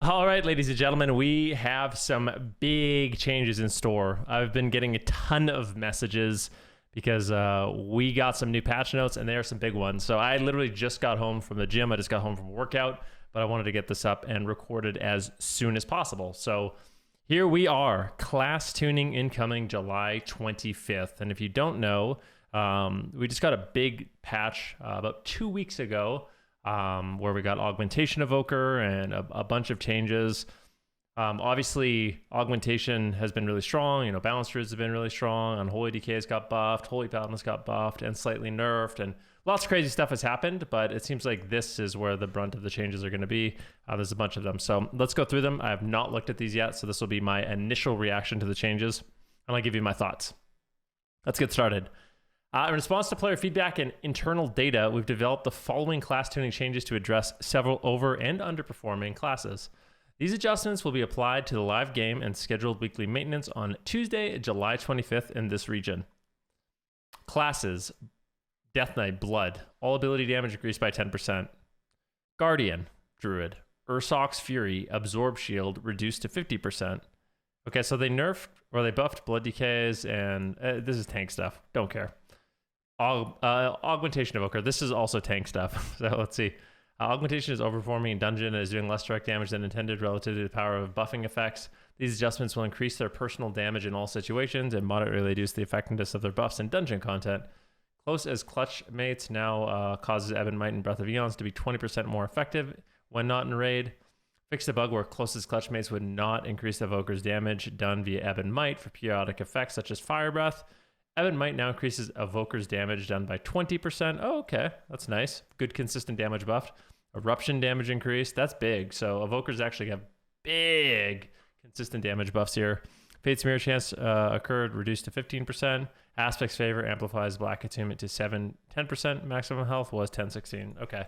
All right, ladies and gentlemen, we have some big changes in store. I've been getting a ton of messages because we got some new patch notes and there are some big ones. So I literally just got home from the gym. I just got home from a workout, but I wanted to get this up and recorded as soon as possible. So here we are, class tuning incoming July 25th. And if you don't know, we just got a big patch about 2 weeks ago where we got augmentation evoker and a bunch of changes. Obviously, augmentation has been really strong. You know, balance druids have been really strong. Unholy DKs got buffed. Holy paladins got buffed and slightly nerfed. And lots of crazy stuff has happened, but it seems like this is where the brunt of the changes are going to be. There's a bunch of them. So let's go through them. I have not looked at these yet, so this will be my initial reaction to the changes. And I'll give you my thoughts. Let's get started. In response to player feedback and internal data, we've developed the following class tuning changes to address several over and underperforming classes. These adjustments will be applied to the live game and scheduled weekly maintenance on Tuesday, July 25th in this region. Classes: Death Knight, Blood. All ability damage increased by 10%. Guardian, Druid. Ursoc's Fury, Absorb Shield, reduced to 50%. Okay, so they nerfed, or they buffed Blood DKs, and this is tank stuff. Don't care. Augmentation Evoker. This is also tank stuff. So let's see. Augmentation is overperforming in dungeon and is doing less direct damage than intended relative to the power of buffing effects. These adjustments will increase their personal damage in all situations and moderately reduce the effectiveness of their buffs in dungeon content. Close as Clutch Mates now causes Ebon Might and Breath of Eons to be 20% more effective when not in raid. Fix the bug where Close as Clutch Mates would not increase the Evoker's damage done via Ebon Might for periodic effects such as Fire Breath. Ebon Might now increases Evoker's damage done by 20%. Oh, okay. That's nice. Good consistent damage buffed. Eruption damage increased. That's big. So Evokers actually have big consistent damage buffs here. Fate's Mirror Chance occurred, reduced to 15%. Aspect's Favor amplifies Black Attunement to 10%. Maximum health was 1016. Okay.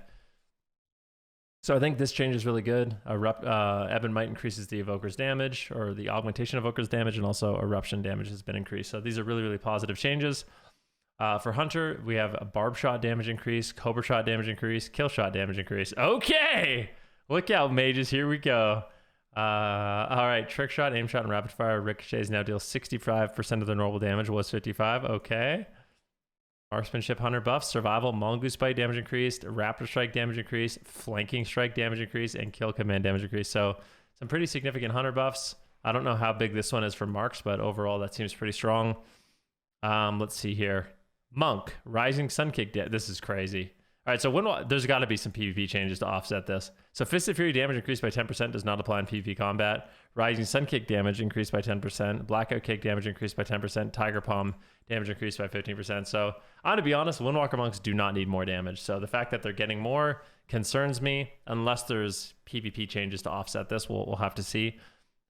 So I think this change is really good. Ebon Might increases the Evoker's damage, or the Augmentation Evoker's damage, and also Eruption damage has been increased. So these are really, really positive changes. For Hunter, we have a Barb Shot damage increase, Cobra Shot damage increase, Kill Shot damage increase. Okay! Look out, mages. Here we go. All right. Trick Shot, Aim Shot, and Rapid Fire ricochets now deal 65% of their normal damage. Was 55. Okay. Marksmanship Hunter buffs, Survival, Mongoose Bite damage increased, Raptor Strike damage increased, Flanking Strike damage increased, and Kill Command damage increased. So some pretty significant Hunter buffs. I don't know how big this one is for Marks, but overall that seems pretty strong. Let's see here. Monk, Rising Sun Kick. This is crazy. All right, so there's got to be some PvP changes to offset this. So Fist of Fury damage increased by 10% does not apply in PvP combat. Rising Sun Kick damage increased by 10%. Blackout Kick damage increased by 10%. Tiger Palm damage increased by 15%. So I'm going to be honest, Windwalker Monks do not need more damage. So the fact that they're getting more concerns me. Unless there's PvP changes to offset this, we'll have to see.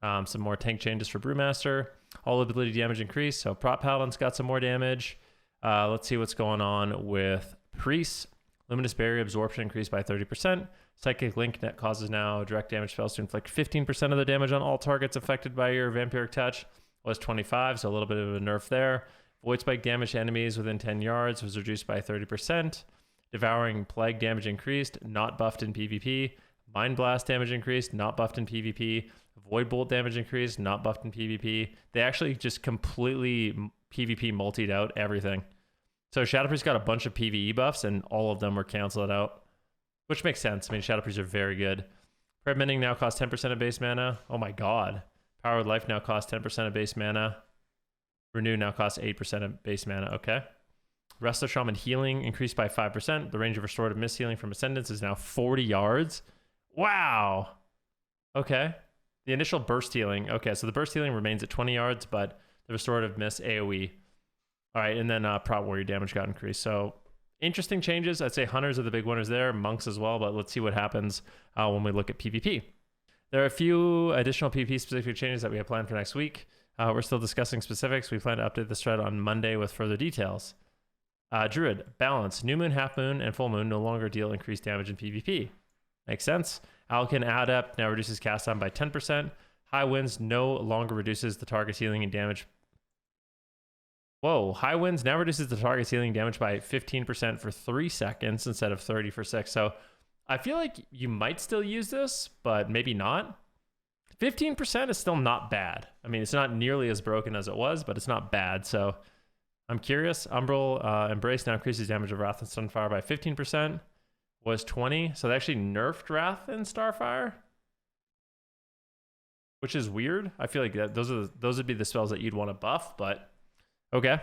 Some more tank changes for Brewmaster. All ability damage increased. So Prot Paladin's got some more damage. Let's see what's going on with Priests. Luminous Barrier absorption increased by 30%. Psychic Link net causes now direct damage spells to inflict 15% of the damage on all targets affected by your Vampiric Touch. Was 25, so a little bit of a nerf there. Void Spike damage to enemies within 10 yards was reduced by 30%. Devouring Plague damage increased, not buffed in PvP. Mind Blast damage increased, not buffed in PvP. Void Bolt damage increased, not buffed in PvP. They actually just completely PvP multied out everything. So Shadowpriest got a bunch of PvE buffs, and all of them were canceled out, which makes sense. I mean, Shadowpriests are very good. Prayer Mending now costs 10% of base mana. Oh my god. Power of Life now costs 10% of base mana. Renew now costs 8% of base mana. Okay. Restless Shaman Healing increased by 5%. The range of Restorative Mist Healing from Ascendance is now 40 yards. Wow. Okay. The initial Burst Healing. Okay, so the Burst Healing remains at 20 yards, but the Restorative Mist AoE. All right, and then Prot Warrior damage got increased. So interesting changes. I'd say Hunters are the big winners there, Monks as well, but let's see what happens when we look at PvP. There are a few additional PvP-specific changes that we have planned for next week. We're still discussing specifics. We plan to update this thread on Monday with further details. Druid, Balance, New Moon, Half Moon, and Full Moon no longer deal increased damage in PvP. Makes sense. Alkin Adept now reduces cast time by 10%. High Winds no longer reduces the target's healing and damage. Whoa, High Winds now reduces the target's healing damage by 15% for 3 seconds instead of 30 for 6. So I feel like you might still use this, but maybe not. 15% is still not bad. I mean, it's not nearly as broken as it was, but it's not bad. So I'm curious. Umbral Embrace now increases damage of Wrath and Sunfire by 15%. Was 20. So they actually nerfed Wrath and Starfire, which is weird. I feel like those would be the spells that you'd want to buff, but okay.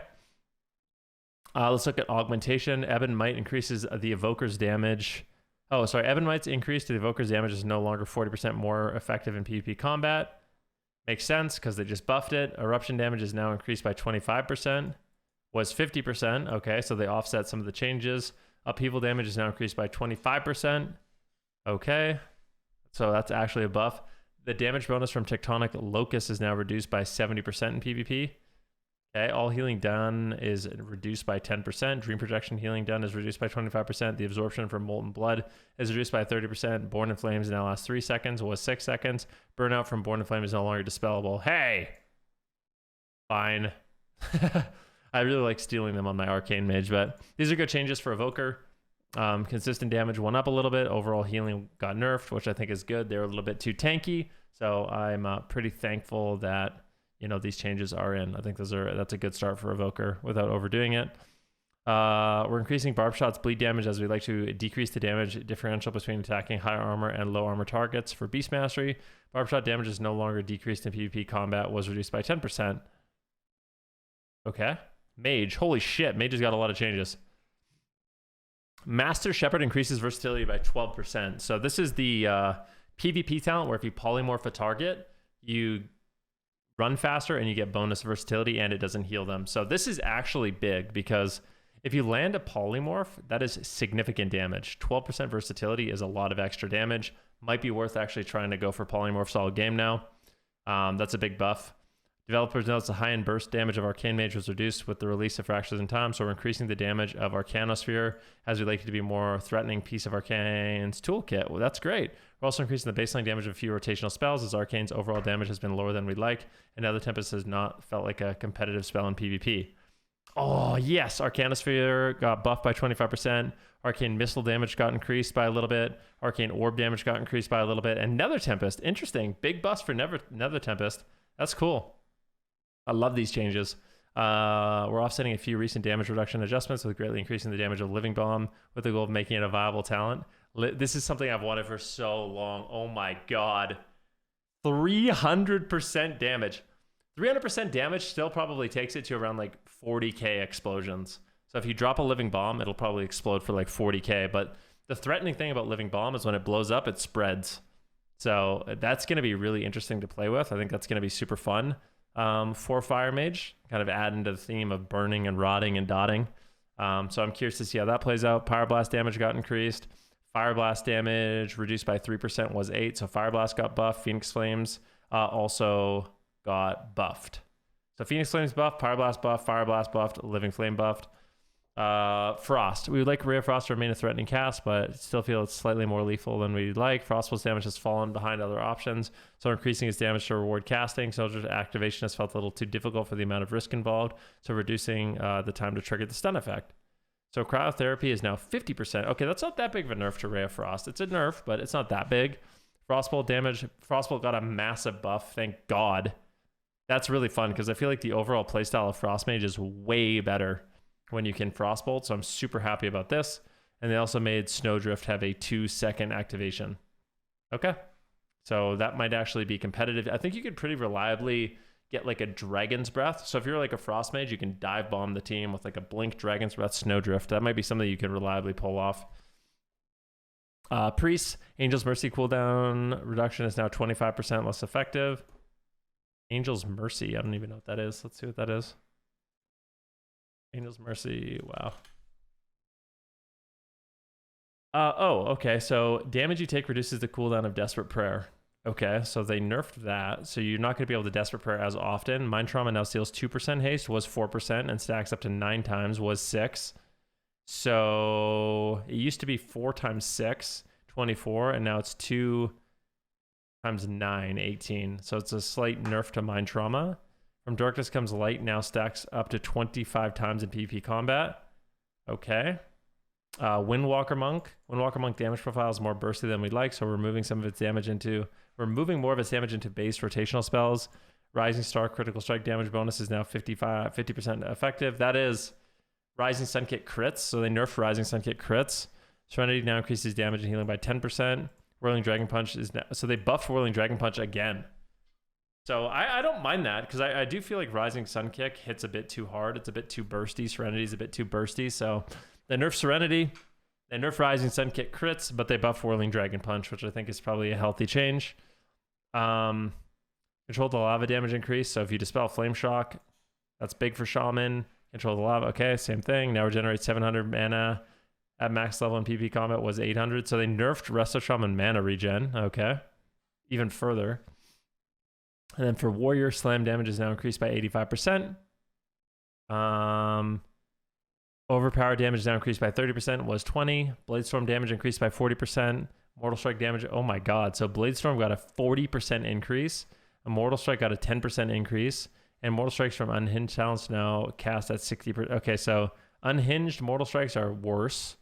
Let's look at Augmentation. Ebon Might increases the Evoker's damage. Oh, sorry. Ebon Might's increase to the Evoker's damage is no longer 40% more effective in PvP combat. Makes sense because they just buffed it. Eruption damage is now increased by 25%. Was 50%. Okay, so they offset some of the changes. Upheaval damage is now increased by 25%. Okay, so that's actually a buff. The damage bonus from Tectonic Locust is now reduced by 70% in PvP. Okay, all healing done is reduced by 10%. Dream Projection healing done is reduced by 25%. The absorption from Molten Blood is reduced by 30%. Born in Flames now lasts 3 seconds, was 6 seconds. Burnout from Born in Flame is no longer dispellable. Hey! Fine. I really like stealing them on my Arcane Mage, but these are good changes for Evoker. Consistent damage went up a little bit. Overall healing got nerfed, which I think is good. They're a little bit too tanky, so I'm pretty thankful that these changes are in. I think that's a good start for Evoker without overdoing it. We're increasing Barb Shot's bleed damage as we like to decrease the damage differential between attacking high armor and low armor targets. For Beast Mastery, Barb Shot damage is no longer decreased in PvP combat, was reduced by 10%. Okay. Mage, holy shit, Mage has got a lot of changes. Master Shepherd increases versatility by 12%. So this is the PvP talent where if you polymorph a target, you run faster and you get bonus versatility and it doesn't heal them. So this is actually big because if you land a polymorph, that is significant damage. 12% versatility is a lot of extra damage. Might be worth actually trying to go for polymorphs all game now. That's a big buff. Developers notes the high-end burst damage of Arcane Mage was reduced with the release of Fractures in Time, so we're increasing the damage of Arcanosphere as we like it to be a more threatening piece of Arcane's toolkit. Well, that's great. We're also increasing the baseline damage of a few rotational spells as Arcane's overall damage has been lower than we'd like, and now the Tempest has not felt like a competitive spell in PvP. Oh, yes! Arcanosphere got buffed by 25%. Arcane Missile damage got increased by a little bit. Arcane Orb damage got increased by a little bit. And Nether Tempest, interesting. Big bust for Nether Tempest. That's cool. I love these changes. We're offsetting a few recent damage reduction adjustments with greatly increasing the damage of Living Bomb with the goal of making it a viable talent. This is something I've wanted for so long. Oh my god. 300% damage. 300% damage still probably takes it to around like 40k explosions. So if you drop a Living Bomb, it'll probably explode for like 40k. But the threatening thing about Living Bomb is when it blows up, it spreads. So that's going to be really interesting to play with. I think that's going to be super fun. For Fire Mage, kind of add into the theme of burning and rotting and dotting. So I'm curious to see how that plays out. Pyro Blast damage got increased. Fire Blast damage reduced by 3% was 8. So Fire Blast got buffed. Phoenix Flames also got buffed. So Phoenix Flames buffed, Pyro Blast buffed, Fire Blast buffed, Living Flame buffed. Frost. We would like Ray of Frost to remain a threatening cast, but still feel it's slightly more lethal than we'd like. Frostpulse damage has fallen behind other options, so increasing its damage to reward casting. Soldier's activation has felt a little too difficult for the amount of risk involved, so reducing the time to trigger the stun effect. So Cryotherapy is now 50%. Okay, that's not that big of a nerf to Ray of Frost. It's a nerf, but it's not that big. Frostbolt damage. Frostbolt got a massive buff, thank God. That's really fun, because I feel like the overall playstyle of Frostmage is way better when you can Frostbolt, so I'm super happy about this. And they also made Snowdrift have a 2-second activation. Okay, so that might actually be competitive. I think you could pretty reliably get like a Dragon's Breath. So if you're like a Frost Mage, you can dive bomb the team with like a Blink, Dragon's Breath, Snowdrift. That might be something you can reliably pull off. Priest, Angel's Mercy cooldown reduction is now 25% less effective. Angel's Mercy, I don't even know what that is. Let's see what that is. Angel's Mercy, wow. Oh, okay, so damage you take reduces the cooldown of Desperate Prayer. Okay, so they nerfed that, so you're not going to be able to Desperate Prayer as often. Mind Trauma now steals 2% haste, was 4%, and stacks up to 9 times, was 6. So it used to be 4 times 6, 24, and now it's 2 times 9, 18. So it's a slight nerf to Mind Trauma. From Darkness Comes Light now stacks up to 25 times in PvP combat. Okay. Windwalker Monk. Windwalker Monk damage profile is more bursty than we'd like, so we're moving some of its damage into We're moving more of its damage into base rotational spells. Rising Star critical strike damage bonus is now 50% effective. That is Rising Sun Kick crits. So they nerfed Rising Sun Kick crits. Serenity now increases damage and healing by 10%. Whirling Dragon Punch is now, so they buffed Whirling Dragon Punch again. So I don't mind that, because I do feel like Rising Sun Kick hits a bit too hard. It's a bit too bursty. Serenity is a bit too bursty. So they nerf Serenity. They nerf Rising Sun Kick crits, but they buff Whirling Dragon Punch, which I think is probably a healthy change. Control the lava damage increase. So if you dispel Flame Shock, that's big for Shaman. Control the lava. Okay, same thing. Now regenerate 700 mana at max level in PvP combat was 800. So they nerfed Resto Shaman mana regen. Okay, even further. And then for Warrior, slam damage is now increased by 85%. Overpower damage is now increased by 30%, was 20. Bladestorm damage increased by 40%. Mortal Strike damage, oh my god. So Bladestorm got a 40% increase. A Mortal Strike got a 10% increase. And Mortal Strikes from Unhinged talents now cast at 60%. Okay, so Unhinged Mortal Strikes are worse,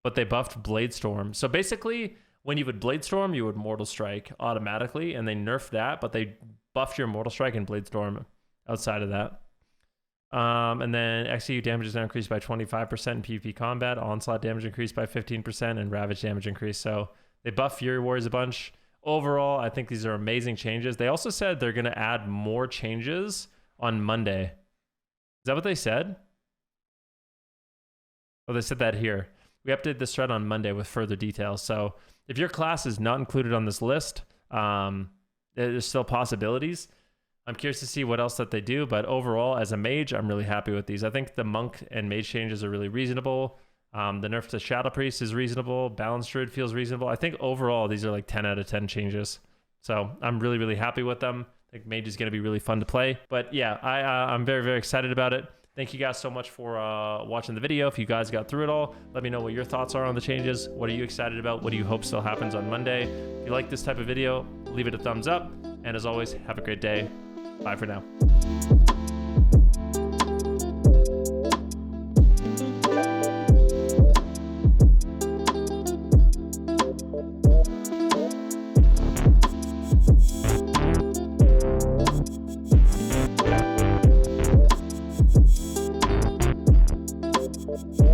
but they buffed Bladestorm. So basically, when you would Bladestorm, you would Mortal Strike automatically, and they nerfed that, but they buffed your Mortal Strike and Bladestorm outside of that. And then XCU damage is now increased by 25% in PvP combat. Onslaught damage increased by 15%, and Ravage damage increased. So they buff Fury Warriors a bunch. Overall, I think these are amazing changes. They also said they're going to add more changes on Monday. Is that what they said? Oh, they said that here. We updated this thread on Monday with further details. So if your class is not included on this list, there's still possibilities. I'm curious to see what else that they do, but overall, as a mage, I'm really happy with these. I think the monk and mage changes are really reasonable. The nerf to Shadow Priest is reasonable. Balance Druid feels reasonable. I think overall, these are like 10 out of 10 changes. So I'm really, really happy with them. I think mage is going to be really fun to play. But yeah, I'm very, very excited about it. Thank you guys so much for watching the video. If you guys got through it all, let me know what your thoughts are on the changes. What are you excited about? What do you hope still happens on Monday? If you like this type of video, leave it a thumbs up. And as always, have a great day. Bye for now.